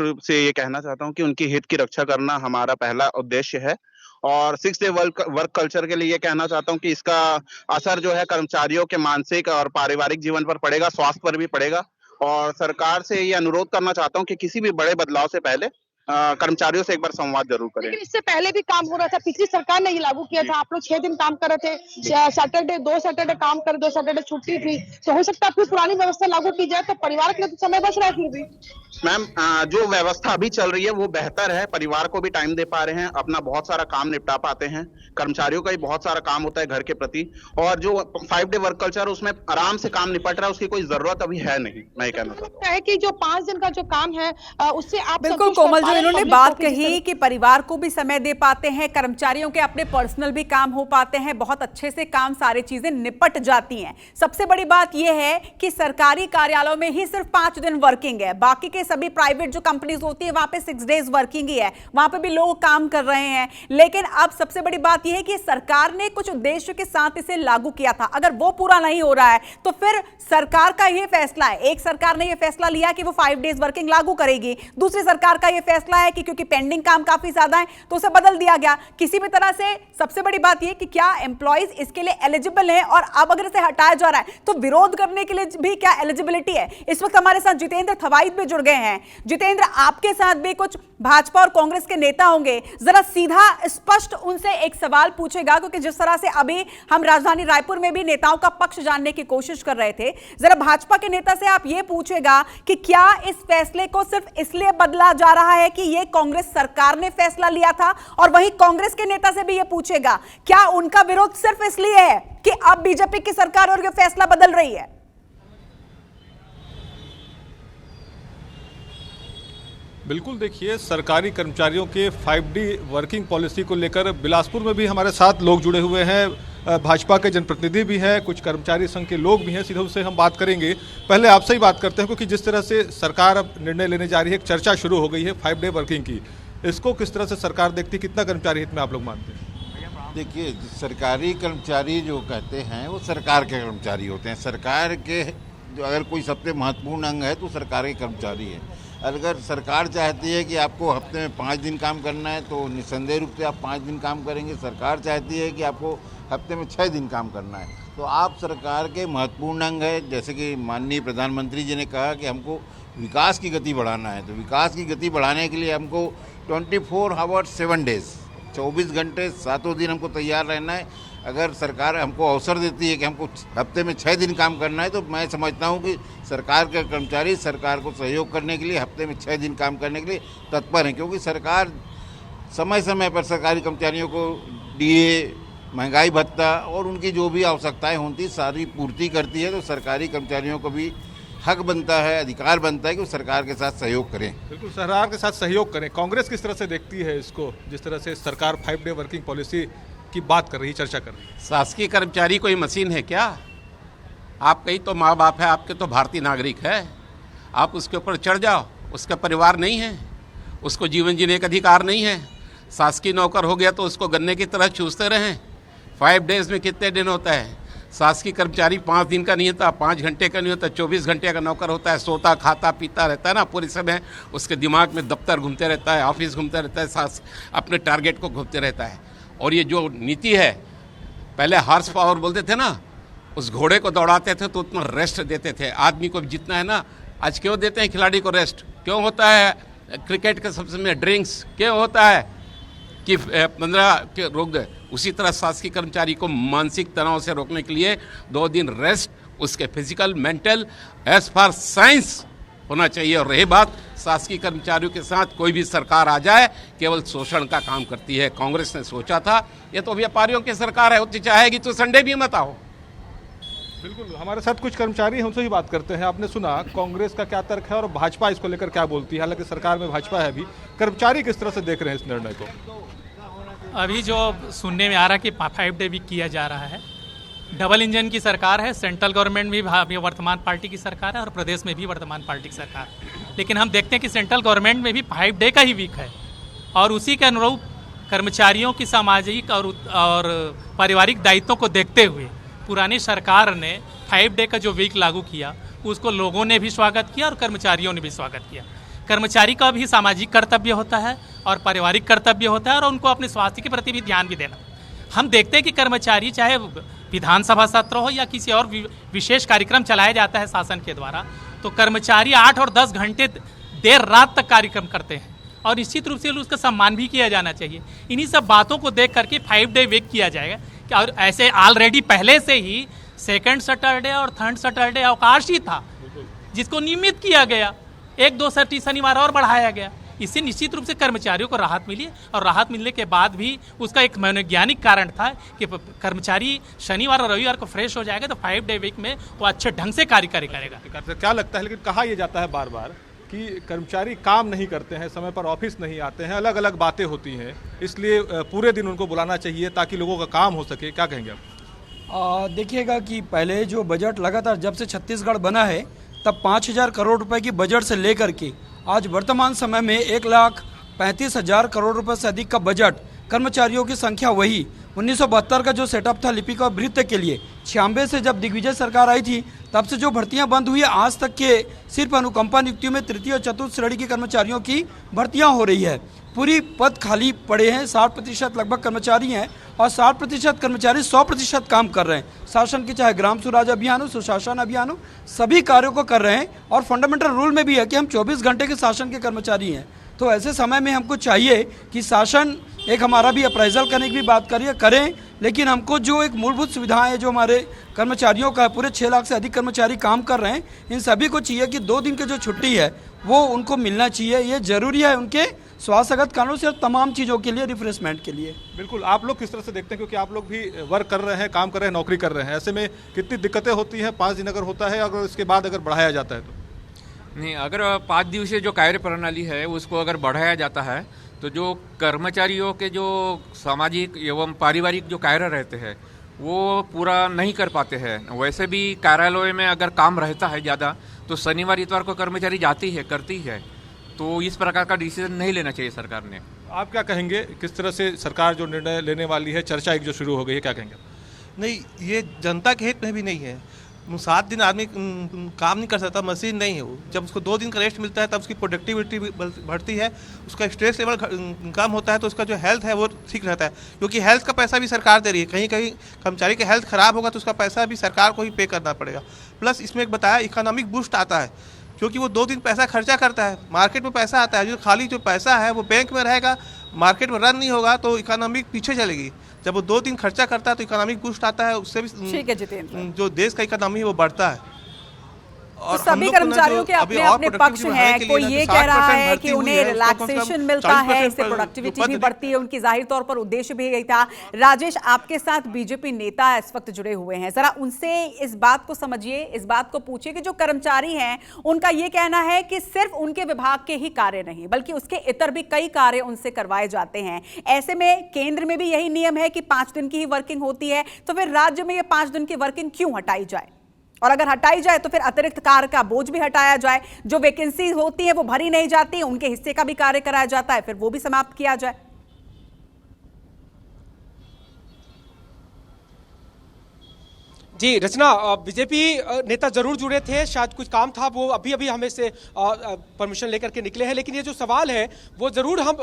S14: रूप से ये कहना चाहता हूं कि उनकी हित की रक्षा करना हमारा पहला उद्देश्य है। और 6 डे वर्क कल्चर के लिए ये कहना चाहता हूं कि इसका असर जो है कर्मचारियों के मानसिक और पारिवारिक जीवन पर पड़ेगा, स्वास्थ्य पर भी पड़ेगा। और सरकार से ये अनुरोध करना चाहता हूं कि किसी भी बड़े बदलाव से पहले कर्मचारियों से एक बार संवाद जरूर करें।
S12: लेकिन इससे पहले भी काम हो रहा था, पिछली सरकार ने ये लागू किया था। आप लोग 6 दिन काम कर रहे थे, सैटरडे 2 सैटरडे काम कर, 2 सैटरडे छुट्टी थी। तो हो सकता है अपनी पुरानी व्यवस्था लागू की जाए तो परिवार के लिए तो समय बच रहा है। फिर भी
S14: मैम, जो व्यवस्था अभी चल रही है वो बेहतर है, परिवार को भी टाइम दे पा रहे हैं, अपना बहुत सारा काम निपटा पाते हैं। कर्मचारियों का भी बहुत सारा काम होता है घर के प्रति, और जो 5 डे वर्क कल्चर उसमें आराम से काम निपट रहा है, उसकी कोई जरूरत अभी है नहीं। मैं कहना चाहता हूँ
S12: कि जो 5 दिन का जो काम है उससे आप
S1: बिल्कुल कोमल, जो इन्होंने बात कही कि परिवार को भी समय दे पाते हैं, कर्मचारियों के अपने पर्सनल भी काम हो पाते हैं, बहुत अच्छे से काम सारी चीजें निपट जाती हैं। सबसे बड़ी बात यह है कि सरकारी कार्यालयों में ही सिर्फ 5 दिन वर्किंग है, बाकी के सभी प्राइवेट जो कंपनीज होती है वहां पे 6 डेज वर्किंग ही है, वहां पे भी लोग काम कर रहे हैं। लेकिन अब सबसे बड़ी बात यह है कि सरकार ने कुछ उद्देश्य के साथ इसे लागू किया था, अगर वो पूरा नहीं हो रहा है तो फिर सरकार का यह फैसला है। एक सरकार ने यह फैसला लिया कि वो 5 डेज वर्किंग लागू करेगी, दूसरी सरकार का यह फैसला है कि क्योंकि पेंडिंग काम काफी ज्यादा है तो उसे बदल दिया गया। किसी भी तरह से सबसे बड़ी बात यह कि क्या एम्प्लॉइज इसके लिए एलिजिबल है, और अब अगर इसे हटाया जा रहा है तो विरोध करने के लिए भी क्या एलिजिबिलिटी है। इस वक्त हमारे साथ जितेंद्र थवाईत भी जुड़ गए हैं। जितेंद्र, आपके साथ भी कुछ भाजपा और कांग्रेस के नेता होंगे, जरा सीधा स्पष्ट उनसे एक सवाल पूछेगा, क्योंकि जिस तरह से अभी हम राजधानी रायपुर में भी नेताओं का पक्ष जानने की कोशिश कर रहे थे, जरा भाजपा के नेता से आप यह पूछेगा कि क्या इस फैसले को सिर्फ इसलिए बदला जा रहा है कि यह कांग्रेस सरकार ने फैसला लिया था, और वही कांग्रेस के नेता से भी यह पूछेगा क्या उनका विरोध सिर्फ इसलिए है कि अब बीजेपी की सरकार और यह फैसला बदल रही है।
S15: बिल्कुल, देखिए, सरकारी कर्मचारियों के 5D वर्किंग पॉलिसी को लेकर बिलासपुर में भी हमारे साथ लोग जुड़े हुए हैं, भाजपा के जनप्रतिनिधि भी हैं, कुछ कर्मचारी संघ के लोग भी हैं, सीधे उससे हम बात करेंगे। पहले आपसे ही बात करते हैं, क्योंकि जिस तरह से सरकार अब निर्णय लेने जा रही है, एक चर्चा शुरू हो गई है 5 डे वर्किंग की, इसको किस तरह से सरकार देखती है, कितना कर्मचारी हित में आप लोग मानते हैं?
S16: देखिए, सरकारी कर्मचारी जो कहते हैं वो सरकार के कर्मचारी होते हैं। सरकार के जो अगर कोई सबसे महत्वपूर्ण अंग है तो सरकार के कर्मचारी है। अगर सरकार चाहती है कि आपको हफ्ते में 5 दिन काम करना है तो निस्संदेह रूप से आप 5 दिन काम करेंगे। सरकार चाहती है कि आपको हफ्ते में 6 दिन काम करना है, तो आप सरकार के महत्वपूर्ण अंग है। जैसे कि माननीय प्रधानमंत्री जी ने कहा कि हमको विकास की गति बढ़ाना है, तो विकास की गति बढ़ाने के लिए हमको 24 आवर्स 7 डेज 24 घंटे 7 दिन हमको तैयार रहना है। अगर सरकार हमको अवसर देती है कि हमको हफ्ते में 6 दिन काम करना है, तो मैं समझता हूं कि सरकार के कर्मचारी सरकार को सहयोग करने के लिए हफ्ते में 6 दिन काम करने के लिए तत्पर हैं, क्योंकि सरकार समय समय पर सरकारी कर्मचारियों को डीए, महंगाई भत्ता और उनकी जो भी आवश्यकताएं होती सारी पूर्ति करती है। तो सरकारी कर्मचारियों को भी हक बनता है, अधिकार बनता है कि वो सरकार के साथ सहयोग करें।
S15: बिल्कुल, सरकार के साथ सहयोग करें। कांग्रेस किस तरह से देखती है इसको, जिस तरह से सरकार 5 डे वर्किंग पॉलिसी की बात कर रही है, चर्चा कर रही है?
S17: शासकीय कर्मचारी कोई मशीन है क्या? आप कहीं तो माँ बाप है, आपके तो भारतीय नागरिक है, आप उसके ऊपर चढ़ जाओ, उसका परिवार नहीं है, उसको जीवन जीने का अधिकार नहीं है। शासकीय नौकर हो गया तो उसको गन्ने की तरह चूसते रहें। 5 डेज में कितने दिन होता है? शासकीय कर्मचारी 5 दिन का नहीं होता, 5 घंटे का नहीं होता, 24 घंटे का नौकर होता है। सोता खाता पीता रहता है ना पूरे समय, उसके दिमाग में दफ्तर घूमते रहता है, ऑफिस घूमते रहता है, अपने टारगेट को घूमते रहता है। और ये जो नीति है, पहले हॉर्स पावर बोलते थे ना, उस घोड़े को दौड़ाते थे तो उतना रेस्ट देते थे। आदमी को जितना है ना, आज क्यों देते हैं खिलाड़ी को रेस्ट? क्यों होता है क्रिकेट के सबसे में ड्रिंक्स? क्यों होता है कि 15 के रोक दे? उसी तरह शासकीय कर्मचारी को मानसिक तनाव से रोकने के लिए 2 दिन रेस्ट, उसके फिजिकल मेंटल एज पर साइंस होना चाहिए। और रही बात शासकीय कर्मचारियों के साथ कोई भी सरकार आ जाए केवल शोषण का काम करती है। कांग्रेस ने सोचा था ये तो व्यापारियों की सरकार है, होती चाहेगी तो संडे भी मत आओ।
S15: बिल्कुल, हमारे साथ कुछ कर्मचारी हैं, उनसे ही बात करते हैं। आपने सुना कांग्रेस का क्या तर्क है और भाजपा इसको लेकर क्या बोलती है। हालांकि सरकार में भाजपा है भी, कर्मचारी किस तरह से देख रहे हैं इस निर्णय को?
S18: अभी जो सुनने में आ रहा है कि 5 डे भी किया जा रहा है, डबल इंजन की सरकार है, सेंट्रल गवर्नमेंट भी वर्तमान पार्टी की सरकार है और प्रदेश में भी वर्तमान पार्टी की सरकार। लेकिन हम देखते हैं कि सेंट्रल गवर्नमेंट में भी 5 डे का ही वीक है, और उसी के अनुरूप कर्मचारियों की सामाजिक और पारिवारिक दायित्वों को देखते हुए पुरानी सरकार ने 5 डे का जो वीक लागू किया, उसको लोगों ने भी स्वागत किया और कर्मचारियों ने भी स्वागत किया। कर्मचारी का भी सामाजिक कर्तव्य होता है और पारिवारिक कर्तव्य होता है, और उनको अपने स्वास्थ्य के प्रति भी ध्यान भी देना। हम देखते हैं कि कर्मचारी, चाहे विधानसभा सत्र हो या किसी और विशेष कार्यक्रम चलाया जाता है शासन के द्वारा, तो कर्मचारी 8 और 10 घंटे देर रात तक कार्यक्रम करते हैं, और निश्चित रूप से उसका सम्मान भी किया जाना चाहिए। इन्हीं सब बातों को देख करके 5 डे वीक किया जाएगा। और ऐसे ऑलरेडी पहले से ही सेकंड सैटरडे और थर्ड सैटरडे अवकाश ही था, जिसको नियमित किया गया, 1-2 शनिवार और बढ़ाया गया। इससे निश्चित रूप से कर्मचारियों को राहत मिली और राहत मिलने के बाद भी उसका एक मनोवैज्ञानिक कारण था कि कर्मचारी शनिवार और रविवार को फ्रेश हो जाएगा तो 5 डे वीक में वो अच्छे ढंग से कार्य करेगा।
S15: क्या लगता है, लेकिन कहा यह जाता है बार बार कि कर्मचारी काम नहीं करते हैं, समय पर ऑफिस नहीं आते हैं, अलग अलग बातें होती हैं, इसलिए पूरे दिन उनको बुलाना चाहिए ताकि लोगों का काम हो सके। क्या कहेंगे आप?
S19: देखिएगा कि पहले जो बजट लगातार जब से छत्तीसगढ़ बना है तब 5,000 करोड़ रुपए की बजट से लेकर के आज वर्तमान समय में 1,35,000 करोड़ रुपए से अधिक का बजट, कर्मचारियों की संख्या वही 1972 का जो सेटअप था लिपिक और भृत्य के लिए, 96 से जब दिग्विजय सरकार आई थी तब से जो भर्तियां बंद हुई आज तक के सिर्फ अनुकंपा नियुक्तियों में तृतीय और चतुर्थ श्रेणी के कर्मचारियों की भर्तियां हो रही है। पूरी पद खाली पड़े हैं, 60% लगभग कर्मचारी हैं और 60% कर्मचारी 100% काम कर रहे हैं। शासन की चाहे ग्राम स्वराज अभियान हो, सुशासन अभियान हो, सभी कार्यों को कर रहे हैं और फंडामेंटल रूल में भी है कि हम 24 घंटे के शासन के कर्मचारी हैं। तो ऐसे समय में हमको चाहिए कि शासन एक हमारा भी अप्राइजल करने की भी बात करें, लेकिन हमको जो एक मूलभूत सुविधाएं हैं जो हमारे कर्मचारियों का पूरे 6 लाख से अधिक कर्मचारी काम कर रहे हैं, इन सभी को चाहिए कि 2 दिन की जो छुट्टी है वो उनको मिलना चाहिए। ये जरूरी है उनके स्वास्थ्यगत कारणों से और तमाम चीज़ों के लिए, रिफ्रेशमेंट के लिए।
S15: बिल्कुल, आप लोग किस तरह से देखते हैं, क्योंकि आप लोग भी वर्क कर रहे हैं, काम कर रहे हैं, नौकरी कर रहे हैं, ऐसे में कितनी दिक्कतें होती हैं? 5 दिन अगर होता है, अगर इसके बाद अगर बढ़ाया जाता है तो?
S20: नहीं, अगर 5 दिवसीय जो कार्य प्रणाली है उसको अगर बढ़ाया जाता है तो जो कर्मचारियों के जो सामाजिक एवं पारिवारिक जो कार्य रहते हैं वो पूरा नहीं कर पाते हैं। वैसे भी कार्यालय में अगर काम रहता है ज़्यादा तो शनिवार इतवार को कर्मचारी जाती है, करती है, तो इस प्रकार का डिसीजन नहीं लेना चाहिए सरकार ने।
S15: आप क्या कहेंगे, किस तरह से सरकार जो निर्णय लेने वाली है, चर्चा एक जो शुरू हो गई है, क्या कहेंगे?
S21: नहीं, ये जनता के हित में भी नहीं है। 7 दिन आदमी काम नहीं कर सकता, मशीन नहीं है वो। जब उसको 2 दिन का रेस्ट मिलता है तब उसकी प्रोडक्टिविटी बढ़ती है, उसका स्ट्रेस लेवल कम होता है, तो उसका जो हेल्थ है वो ठीक रहता है, क्योंकि हेल्थ का पैसा भी सरकार दे रही है। कहीं कहीं कर्मचारी का हेल्थ खराब होगा तो उसका पैसा भी सरकार को ही पे करना पड़ेगा। प्लस इसमें एक बताया इकोनॉमिक बूस्ट आता है, क्योंकि वो 2 दिन पैसा खर्चा करता है, मार्केट में पैसा आता है, जो खाली जो पैसा है वो बैंक में रहेगा, मार्केट में रन नहीं होगा तो इकोनॉमिक पीछे चलेगी। जब वो 2 दिन खर्चा करता है तो इकोनॉमिक बूस्ट आता है, उससे भी
S1: ठीक है जितेंद्र,
S21: जो देश का इकोनॉमी है वो बढ़ता है।
S1: तो सभी कर्मचारियों के अपने अपने पक्ष हैं। कोई ये कह रहा है कि उन्हें रिलैक्सेशन मिलता है, इससे प्रोडक्टिविटी भी बढ़ती है, उनकी जाहिर तौर पर उद्देश्य भी यही था। राजेश, आपके साथ बीजेपी नेता इस वक्त जुड़े हुए हैं, जरा उनसे इस बात को समझिए, इस बात को पूछिए कि जो कर्मचारी हैं उनका ये कहना है कि सिर्फ उनके विभाग के ही कार्य नहीं बल्कि उसके इतर भी कई कार्य उनसे करवाए जाते हैं। ऐसे में केंद्र में भी यही नियम है कि 5 दिन की ही वर्किंग होती है, तो फिर राज्य में ये 5 दिन की वर्किंग क्यों हटाई जाए? और अगर हटाई जाए तो फिर अतिरिक्त कार्य का बोझ भी हटाया जाए, जो वैकेंसी होती है वो भरी नहीं जाती, उनके हिस्से का भी कार्य कराया जाता है, फिर वो भी समाप्त किया जाए।
S5: जी रचना, बीजेपी नेता जरूर जुड़े थे, शायद कुछ काम था, वो अभी अभी हमें से परमिशन लेकर के निकले हैं, लेकिन ये जो सवाल है वो जरूर हम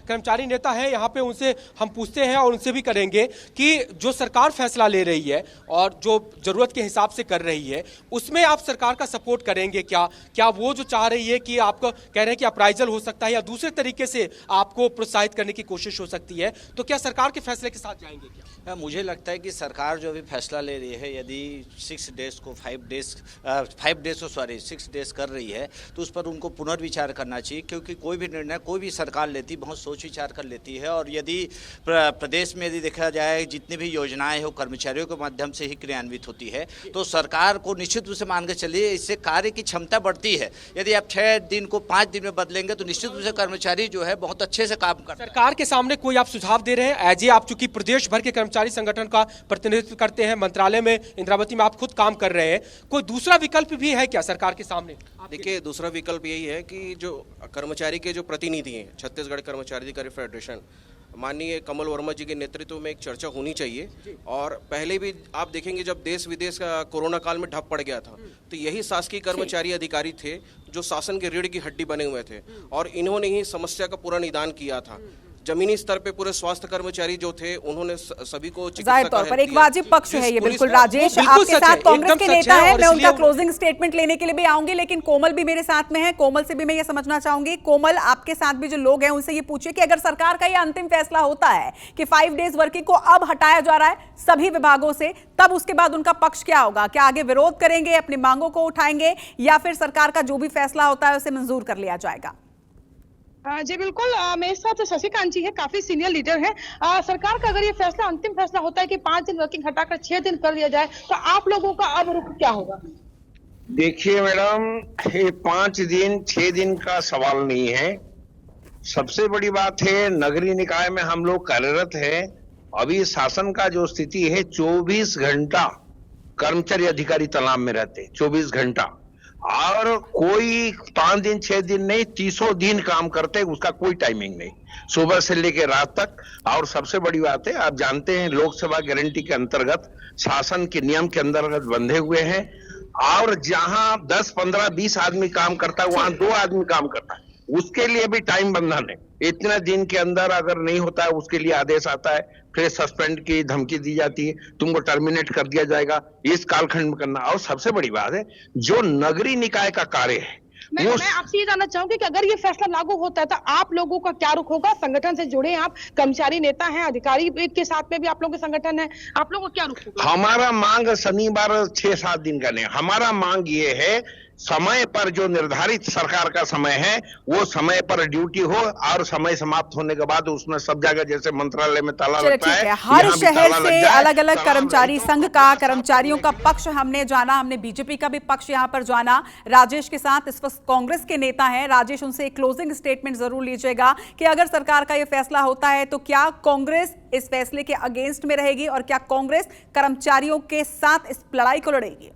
S5: कर्मचारी नेता हैं यहाँ पे, उनसे हम पूछते हैं और उनसे भी करेंगे कि जो सरकार फैसला ले रही है और जो जरूरत के हिसाब से कर रही है उसमें आप सरकार का सपोर्ट करेंगे क्या? क्या वो जो चाह रही है कि आप कह रहे हैं कि अप्राइजल हो सकता है या दूसरे तरीके से आपको प्रोत्साहित करने की कोशिश हो सकती है, तो क्या सरकार के फैसले के साथ जाएंगे क्या?
S10: मुझे लगता है कि सरकार जो भी फैसला ले रही है, यदि 6 डेज को 5 डेज कर रही है तो उस पर उनको पुनर्विचार करना चाहिए, क्योंकि कोई भी निर्णय कोई भी सरकार लेती बहुत सोच विचार कर लेती है। और यदि प्रदेश में यदि देखा जाए जितनी भी योजनाएं हो कर्मचारियों के माध्यम से ही क्रियान्वित होती है, तो सरकार को निश्चित रूप से मान के चलिए इससे कार्य की क्षमता बढ़ती है। यदि आप 6 दिन को 5 दिन में बदलेंगे तो निश्चित रूप से कर्मचारी जो है बहुत अच्छे से काम करते हैं।
S5: सरकार के सामने कोई आप सुझाव दे रहे हैं? एज आप चूंकि प्रदेश भर के कर्मचारी संगठन का प्रतिनिधित्व करते हैं, मंत्रालय में इंद्रावती में आप खुद काम कर रहे हैं, कोई दूसरा विकल्प भी है क्या सरकार के सामने?
S7: देखिए, दूसरा विकल्प यही है कि जो कर्मचारी के जो प्रतिनिधि हैं, छत्तीसगढ़ कर्मचारी अधिकारी फेडरेशन, माननीय कमल वर्मा जी के नेतृत्व में एक चर्चा होनी चाहिए। और पहले भी आप देखेंगे जब देश विदेश का कोरोना काल में ठप पड़ गया था तो यही शासकीय कर्मचारी अधिकारी थे जो शासन के रीढ़ की हड्डी बने हुए थे और इन्होंने ही समस्या का पूरा निदान किया था। जमीनी स्तर पे पूरे स्वास्थ्य कर्मचारी जो थे उन्होंने सभी को
S1: जाहिर तौर पर एक वाजिब पक्ष है ये। बिल्कुल राजेश आपके साथ कांग्रेस के नेता है, मैं उनका क्लोजिंग स्टेटमेंट लेने के लिए भी आऊंगी, लेकिन कोमल भी मेरे साथ में है। कोमल से भी मैं ये समझना चाहूंगी, कोमल आपके साथ भी जो लोग हैं उनसे ये पूछिए कि अगर सरकार का ये अंतिम फैसला होता है कि 5 डेज वर्किंग को अब हटाया जा रहा है सभी विभागों से, तब उसके बाद उनका पक्ष क्या होगा? क्या आगे विरोध करेंगे, अपनी मांगों को उठाएंगे, या फिर सरकार का जो भी फैसला होता है उसे मंजूर कर लिया जाएगा?
S12: जी बिल्कुल, मेरे साथ शशिकांत जी है, काफी सीनियर लीडर हैं। सरकार का अगर ये फैसला अंतिम फैसला होता है कि 5 दिन वर्किंग हटाकर 6 दिन कर दिया जाए, तो आप लोगों का अब रुख क्या होगा?
S13: देखिए मैडम, ये 5 दिन 6 दिन का सवाल नहीं है। सबसे बड़ी बात है, नगरीय निकाय में हम लोग कार्यरत हैं। अभी शासन का जो स्थिति है, 24 घंटा कर्मचारी अधिकारी तनाव में रहते, 24 घंटा, और कोई 5 दिन 6 दिन नहीं, 30 दिन काम करते, उसका कोई टाइमिंग नहीं, सुबह से लेकर रात तक। और सबसे बड़ी बात है, आप जानते हैं लोकसभा गारंटी के अंतर्गत शासन के नियम के अंतर्गत बंधे हुए हैं, और जहां 10, 15, 20 आदमी काम करता है वहां 2 आदमी काम करता है, उसके लिए भी टाइम बंधन है। इतना दिन के अंदर अगर नहीं होता है उसके लिए आदेश आता है, फिर सस्पेंड की धमकी दी जाती है, तुमको टर्मिनेट कर दिया जाएगा, इस कालखंड में करना। और सबसे बड़ी बात है, जो नगरीय निकाय का कार्य है,
S12: मैं आपसे ये जानना चाहूंगी कि अगर ये फैसला लागू होता है तो आप लोगों का क्या रुख होगा? संगठन से जुड़े आप, कर्मचारी नेता हैं, अधिकारी के साथ में भी आप लोगों के संगठन है, आप लोगों का क्या रुख होगा?
S13: हमारा मांग शनिवार 6-7 दिन का नहीं, हमारा मांग ये है समय पर जो निर्धारित सरकार का समय है वो समय पर ड्यूटी हो, और समय समाप्त होने के बाद उसमें सब जगह जैसे मंत्रालय में ताला लगता है,
S1: हर शहर से अलग अलग कर्मचारी संघ का, कर्मचारियों का पक्ष हमने जाना, हमने बीजेपी का भी पक्ष यहां पर जाना। राजेश के साथ इस वक्त कांग्रेस के नेता हैं। राजेश, उनसे एक क्लोजिंग स्टेटमेंट जरूर लीजिएगा कि अगर सरकार का यह फैसला होता है तो क्या कांग्रेस इस फैसले के अगेंस्ट में रहेगी, और क्या कांग्रेस कर्मचारियों के साथ इस लड़ाई को लड़ेगी?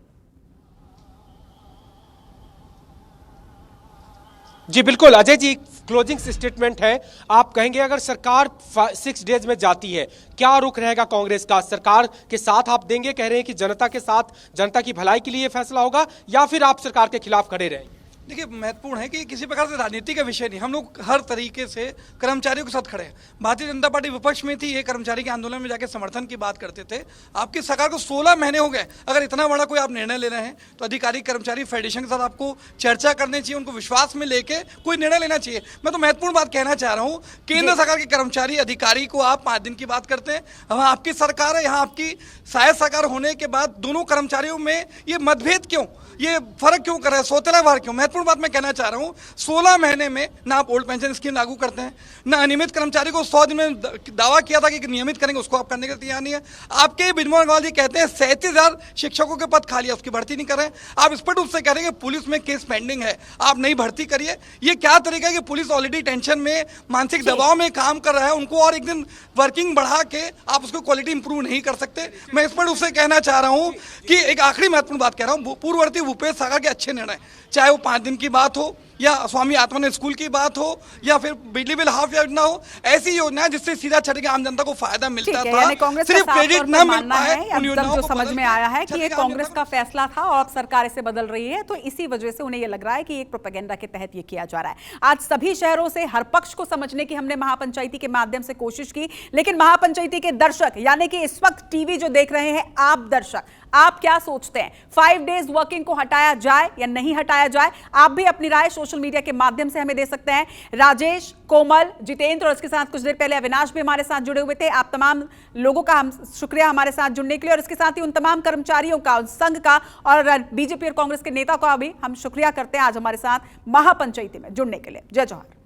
S5: जी बिल्कुल अजय जी, क्लोजिंग स्टेटमेंट है, आप कहेंगे अगर सरकार 6 डेज में जाती है, क्या रुख रहेगा कांग्रेस का? सरकार के साथ आप देंगे, कह रहे हैं कि जनता के साथ, जनता की भलाई के लिए फैसला होगा, या फिर आप सरकार के खिलाफ खड़े रहेंगे?
S11: देखिए, महत्वपूर्ण है कि किसी प्रकार से राजनीति का विषय नहीं, हम लोग हर तरीके से कर्मचारियों के साथ खड़े हैं। भारतीय जनता पार्टी विपक्ष में थी, ये कर्मचारी के आंदोलन में जाके समर्थन की बात करते थे। आपकी सरकार को 16 महीने हो गए, अगर इतना बड़ा कोई आप निर्णय ले रहे हैं तो अधिकारी कर्मचारी फेडरेशन के साथ आपको चर्चा करनी चाहिए, उनको विश्वास में लेके कोई निर्णय लेना चाहिए। मैं तो महत्वपूर्ण बात कहना चाह रहा हूँ, केंद्र सरकार के कर्मचारी अधिकारी को आप 5 दिन की बात करते हैं, वहाँ आपकी सरकार है, यहाँ आपकी सहायक सरकार होने के बाद दोनों कर्मचारियों में ये मतभेद क्यों, ये फर्क क्यों कर रहा है, सोतेला वार क्यों? महत्वपूर्ण बात मैं कहना चाह रहा हूं, 16 महीने में ना आप ओल्ड पेंशन स्कीम लागू करते हैं, ना अनियमित कर्मचारी को 100 दिन में दावा किया था कि नियमित करेंगे, उसको आप करने के लिए तैयार नहीं है। आपके बिजमोहन अग्रवाल जी कहते हैं 37,000 शिक्षकों के पद खाली है, उसकी भर्ती नहीं कर रहे हैं। आप स्पष्ट रूप से कह रहे हैं कि पुलिस में केस पेंडिंग है, आप नहीं भर्ती करिए। ये क्या तरीका है कि पुलिस ऑलरेडी टेंशन में, मानसिक दबाव में काम कर रहा है, उनको और एक दिन वर्किंग बढ़ा के आप उसको क्वालिटी इंप्रूव नहीं कर सकते। मैं स्पष्ट रूप से कहना चाह रहा हूं कि एक आखिरी महत्वपूर्ण बात कह रहा हूं, पूर्ववर्ती भूपेश सागर के अच्छे निर्णय, चाहे वो 5 दिन की बात हो, या स्वामी आत्मानंद स्कूल की बात हो, या फिर बिजली बिल हाफ योजना हो, ऐसी योजना जिससे सीधा छठ के आम जनता को फायदा मिलता था, सिर्फ क्रेडिट न मिल पाए उन योजनाओं को
S1: समझ में आया है कि ये कांग्रेस का फैसला था और अब सरकार इसे बदल रही है, तो इसी वजह से उन्हें ये लग रहा है कि एक प्रोपेगेंडा के तहत ये किया जा रहा है। आज सभी शहरों से हर पक्ष को समझने की हमने महापंचायती के माध्यम से कोशिश की, लेकिन महापंचायती के दर्शक, यानी कि इस वक्त टीवी जो देख रहे हैं आप दर्शक, आप क्या सोचते हैं? 5 डेज वर्किंग को हटाया जाए या नहीं हटाया जाए? आप भी अपनी राय सोशल मीडिया के माध्यम से हमें दे सकते हैं। राजेश, कोमल, जितेंद्र और इसके साथ कुछ देर पहले अविनाश भी हमारे साथ जुड़े हुए थे। आप तमाम लोगों का हम शुक्रिया हमारे साथ जुड़ने के लिए, और इसके साथ ही उन तमाम कर्मचारियों का, उन संघ का और बीजेपी और कांग्रेस के नेता का भी हम शुक्रिया करते हैं आज हमारे साथ महापंचायती में जुड़ने के लिए। जय जवाहर।